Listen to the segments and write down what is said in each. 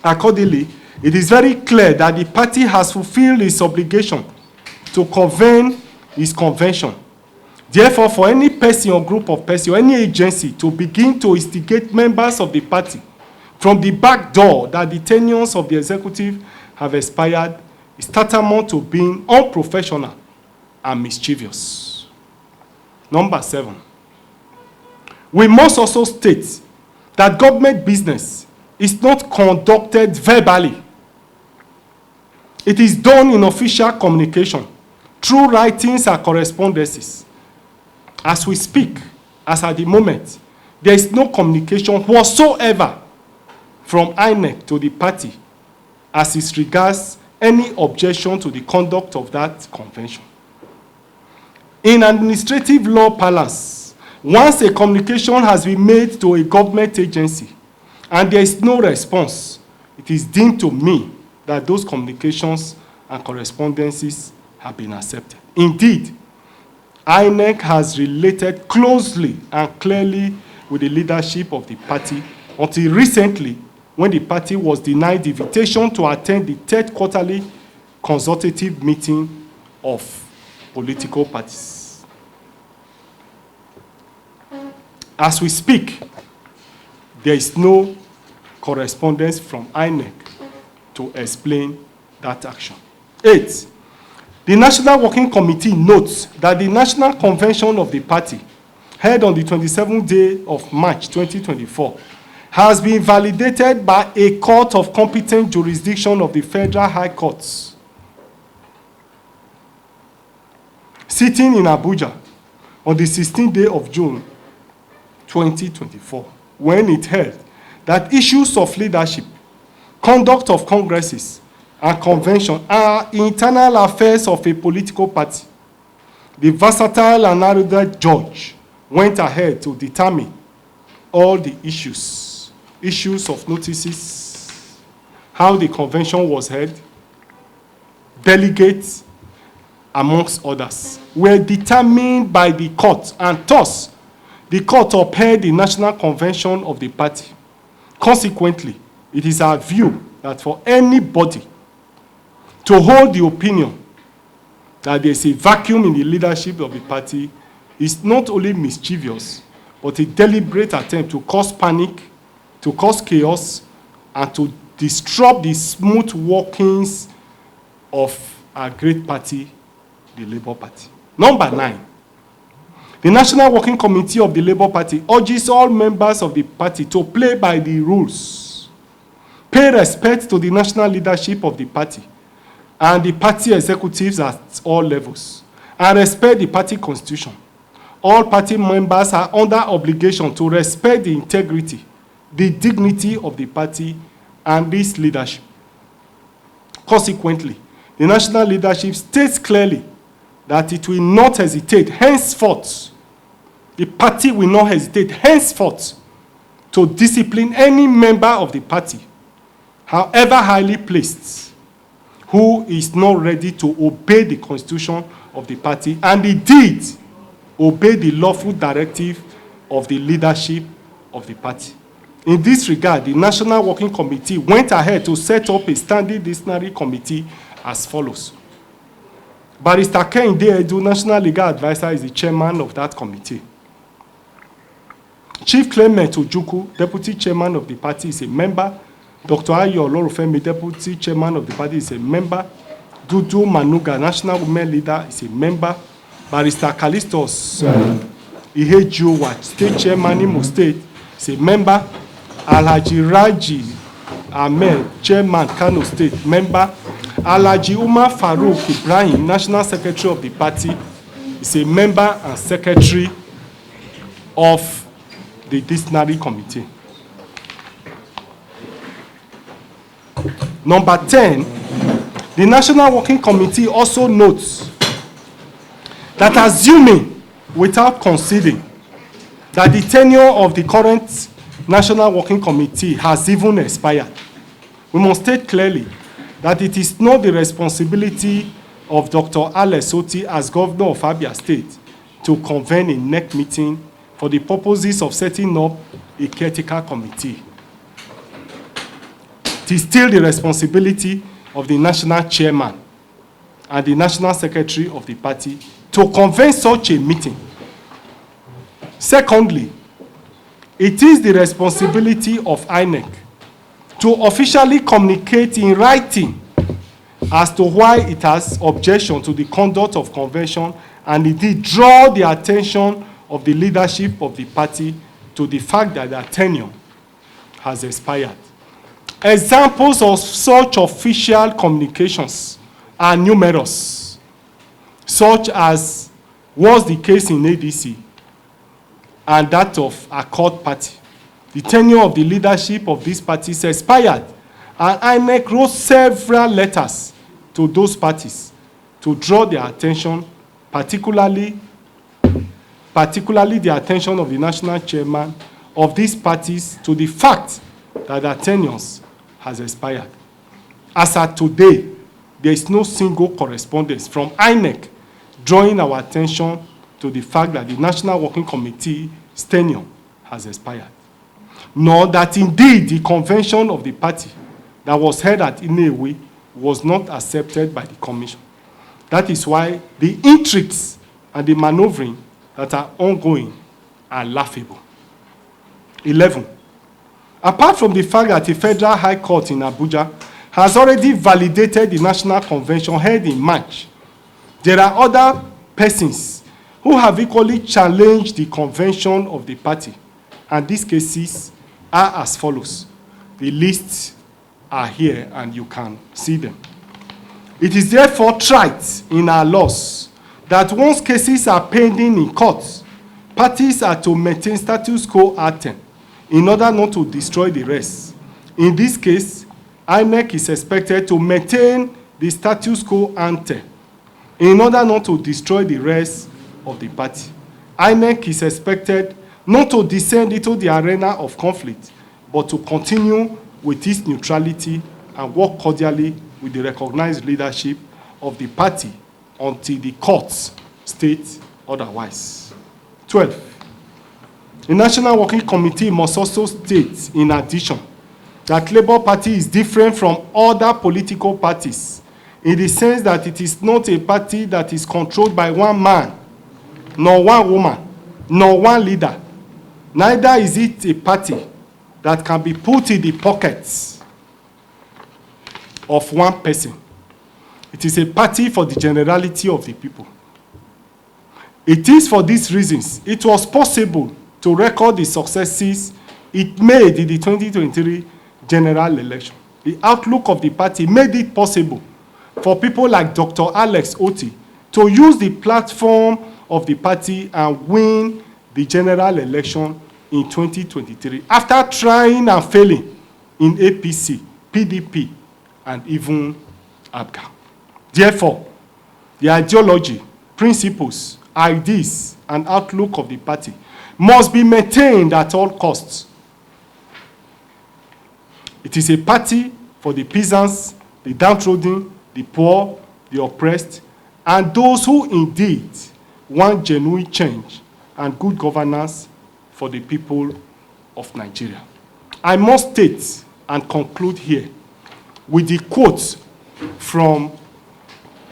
Accordingly, it is very clear that the party has fulfilled its obligation to convene its convention. Therefore, for any person or group of persons or any agency to begin to instigate members of the party from the back door that the tenures of the executive have expired is tantamount to being unprofessional and mischievous. Number 7. We must also state that government business is not conducted verbally. It is done in official communication through writings and correspondences. As we speak, as at the moment, there is no communication whatsoever from INEC to the party as it regards any objection to the conduct of that convention. In administrative law parlance, once a communication has been made to a government agency and there is no response, it is deemed to mean that those communications and correspondences have been accepted. Indeed, INEC has related closely and clearly with the leadership of the party until recently, when the party was denied the invitation to attend the 3rd quarterly consultative meeting of political parties. As we speak, there is no correspondence from INEC to explain that action. 8. The National Working Committee notes that the National Convention of the party, held on the 27th day of March 2024, has been validated by a court of competent jurisdiction of the Federal High Courts, sitting in Abuja on the 16th day of June 2024, when it held that issues of leadership, conduct of congresses, and convention are internal affairs of a political party. The versatile and erudite judge went ahead to determine all the issues of notices, how the convention was held, delegates, amongst others, were determined by the court, and thus the court upheld the National Convention of the party. Consequently, it is our view that for anybody to hold the opinion that there is a vacuum in the leadership of the party is not only mischievous, but a deliberate attempt to cause panic, to cause chaos, and to disrupt the smooth workings of our great party, the Labour Party. Number 9. The National Working Committee of the Labour Party urges all members of the party to play by the rules, pay respect to the national leadership of the party and the party executives at all levels, and respect the party constitution. All party members are under obligation to respect the integrity, the dignity of the party and its leadership. Consequently, the national leadership states clearly that it will not hesitate henceforth, the party will not hesitate henceforth to discipline any member of the party, however highly placed, who is not ready to obey the constitution of the party and indeed obey the lawful directive of the leadership of the party. In this regard, the National Working Committee went ahead to set up a standing disciplinary committee as follows. Barrister Kehinde Edu, National Legal Advisor, is the chairman of that committee. Chief Clement Ojukwu, Deputy Chairman of the party, is a member. Dr. Ayo Olorufemi, Deputy Chairman of the party, is a member. Dudu Manuga, National Women Leader, is a member. Barrister Callistus Ihejuwa, State Chairman, Imo State, is a member. Alhaji Raji Ahmed, Chairman, Kano State, member. Alhaji Umar Farouk Ibrahim, National Secretary of the party, is a member and secretary of the disciplinary committee. Number 10, the National Working Committee also notes that assuming, without conceding, that the tenure of the current National Working Committee has even expired, we must state clearly that it is not the responsibility of Dr. Alex Otti as Governor of Abia State to convene a NEC meeting for the purposes of setting up a caretaker committee. It is still the responsibility of the national chairman and the national secretary of the party to convene such a meeting. Secondly, it is the responsibility of INEC to officially communicate in writing as to why it has objection to the conduct of convention, and indeed draw the attention of the leadership of the party to the fact that their tenure has expired. Examples of such official communications are numerous, such as was the case in ADC and that of Accord Party. The tenure of the leadership of these parties expired, and INEC wrote several letters to those parties to draw their attention, particularly the attention of the national chairman of these parties to the fact that their tenures has expired. As at today, there is no single correspondence from INEC drawing our attention to the fact that the National Working Committee's tenure has expired, nor that indeed the convention of the party that was held at Inewe was not accepted by the commission. That is why the intrigues and the maneuvering that are ongoing are laughable. 11. Apart from the fact that the Federal High Court in Abuja has already validated the National Convention held in March, there are other persons who have equally challenged the convention of the party, and these cases are as follows. The lists are here and you can see them. It is therefore trite in our laws that once cases are pending in courts, parties are to maintain status quo ante in order not to destroy the rest. In this case, INEC is expected to maintain the status quo ante in order not to destroy the rest of the party. INEC is expected not to descend into the arena of conflict, but to continue with its neutrality and work cordially with the recognized leadership of the party until the courts state otherwise. 12. The National Working Committee must also state, in addition, that Labour Party is different from other political parties in the sense that it is not a party that is controlled by one man, nor one woman, nor one leader. Neither is it a party that can be put in the pockets of one person. It is a party for the generality of the people. It is for these reasons it was possible to record the successes it made in the 2023 general election. The outlook of the party made it possible for people like Dr. Alex Otti to use the platform of the party and win the general election in 2023 after trying and failing in APC, PDP, and even Abia. Therefore, the ideology, principles, ideas, and outlook of the party must be maintained at all costs. It is a party for the peasants, the downtrodden, the poor, the oppressed, and those who indeed want genuine change and good governance for the people of Nigeria. I must state and conclude here with the quote from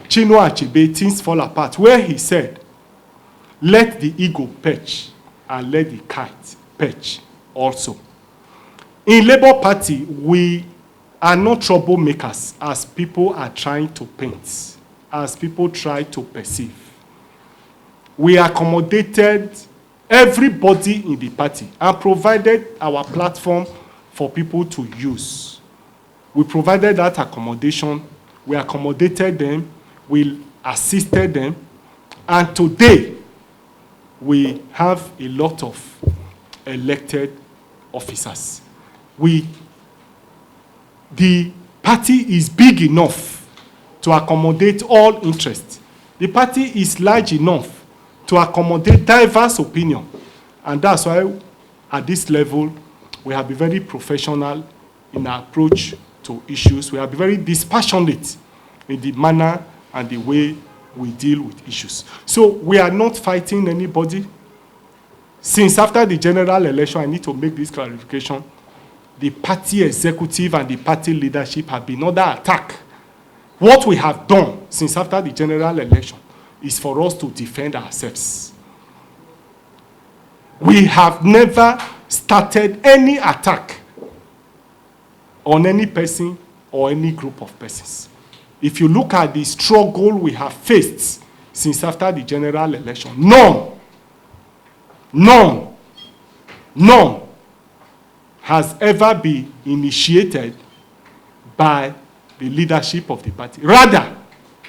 Chinua Achebe, Things Fall Apart, where he said, "Let the eagle perch and let the kite perch also." In Labour Party, we are not troublemakers as people are trying to paint, as people try to perceive. We accommodated everybody in the party and provided our platform for people to use. We provided that accommodation, we accommodated them, we assisted them, and today we have a lot of elected officers. The party is big enough to accommodate all interests. The party is large enough to accommodate diverse opinion. And that's why at this level, we have been very professional in our approach to issues. We have been very dispassionate in the manner and the way we deal with issues. So we are not fighting anybody. Since after the general election, I need to make this clarification, the party executive and the party leadership have been under attack. What we have done since after the general election is for us to defend ourselves. We have never started any attack on any person or any group of persons. If you look at the struggle we have faced since after the general election, none has ever been initiated by the leadership of the party. Rather,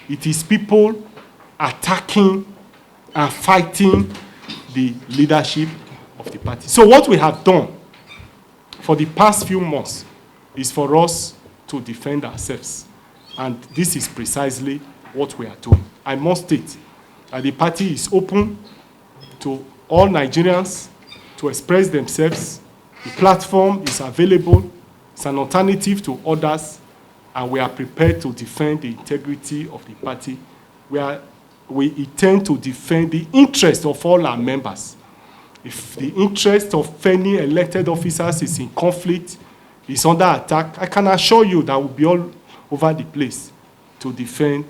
it is people attacking and fighting the leadership of the party. So what we have done for the past few months is for us to defend ourselves. And this is precisely what we are doing. I must state that the party is open to all Nigerians to express themselves. The platform is available. It's an alternative to others, and we are prepared to defend the integrity of the party. We intend to defend the interest of all our members. If the interest of any elected officers is in conflict, is under attack, I can assure you that we'll be all over the place to defend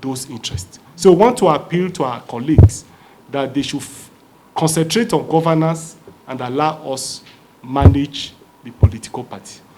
those interests. So we want to appeal to our colleagues that they should concentrate on governance and allow us manage the political party.